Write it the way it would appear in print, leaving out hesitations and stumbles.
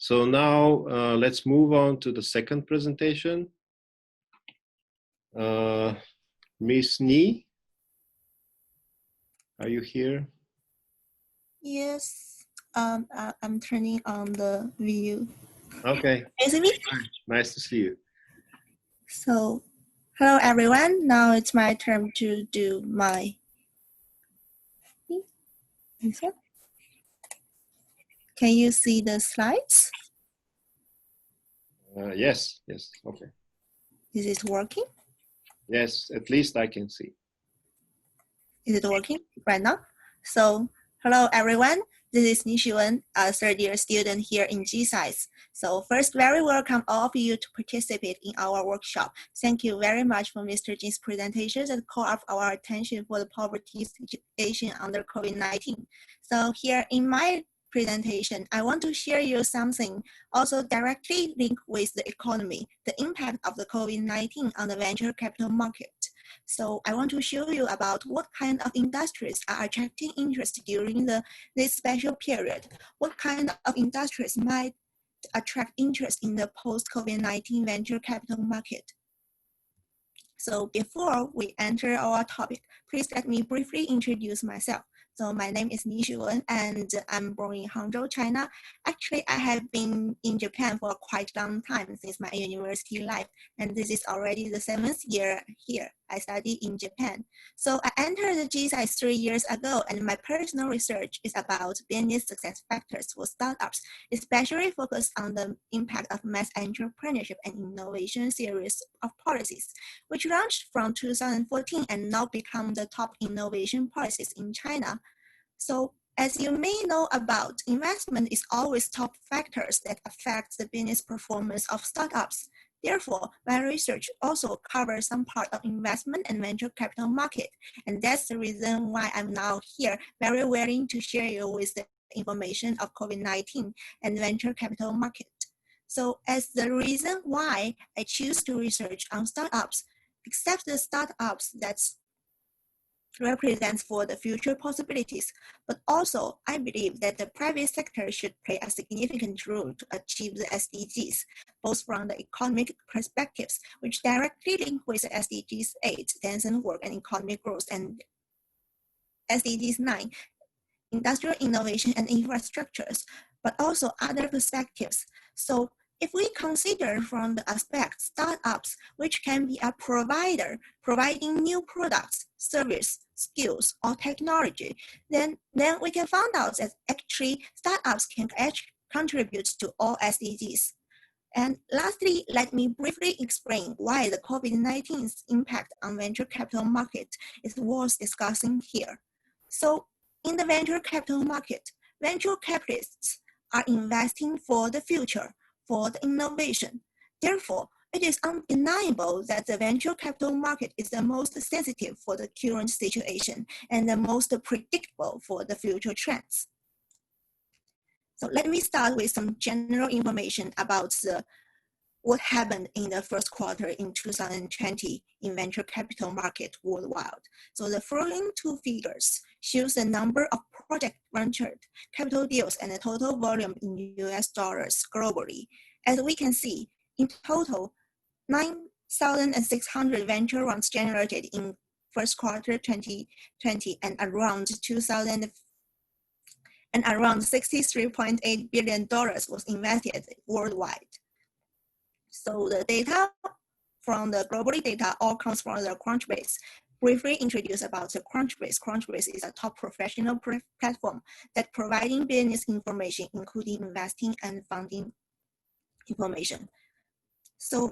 So now let's move on to the second presentation. Miss Ni, are you here? Yes, I'm turning on the view. Okay. Can you see me? Nice to see you. So, hello everyone. Now it's my turn to do my. Can you see the slides? Yes, okay. Is it working? Yes, at least I can see. Is it working right now? So, hello everyone. This is Ni Xuwen, a third-year student here in GSAIS. So first, very welcome all of you to participate in our workshop. Thank you very much for Mr. Jin's presentations that call up our attention for the poverty situation under COVID-19. So here in my presentation, I want to share you something also directly linked with the economy, the impact of the COVID-19 on the venture capital market. So I want to show you about what kind of industries are attracting interest during this special period. What kind of industries might attract interest in the post-COVID-19 venture capital market. So before we enter our topic, please let me briefly introduce myself. So my name is Ni Xuwen and I'm born in Hangzhou, China. Actually, I have been in Japan for quite a long time since my university life, and this is already the 7th year here. I study in Japan. So I entered the GSAIS 3 years ago, and my personal research is about business success factors for startups, especially focused on the impact of mass entrepreneurship and innovation series of policies, which launched from 2014 and now become the top innovation policies in China. So as you may know about, investment is always top factors that affect the business performance of startups. Therefore, my research also covers some part of investment and venture capital market, and that's the reason why I'm now here, very willing to share you with the information of COVID-19 and venture capital market. So as the reason why I choose to research on startups, except the startups that's represents for the future possibilities, but also I believe that the private sector should play a significant role to achieve the SDGs, both from the economic perspectives, which directly link with the SDGs 8, decent work and economic growth, and SDGs 9, industrial innovation and infrastructures, but also other perspectives. So if we consider from the aspect startups, which can be a provider providing new products, service, skills, or technology, then we can find out that actually startups can contribute to all SDGs. And lastly, let me briefly explain why the COVID-19's impact on venture capital market is worth discussing here. So in the venture capital market, venture capitalists are investing for the future, for the innovation. Therefore, it is undeniable that the venture capital market is the most sensitive for the current situation and the most predictable for the future trends. So let me start with some general information about what happened in the first quarter in 2020 in venture capital market worldwide. So the following two figures shows the number of project ventured capital deals and the total volume in US dollars globally. As we can see, in total, 9,600 venture rounds generated in first quarter 2020 and around $63.8 billion was invested worldwide. So the data from the globally data all comes from the Crunchbase. Briefly introduce about the Crunchbase. Crunchbase is a top professional platform that providing business information, including investing and funding information. So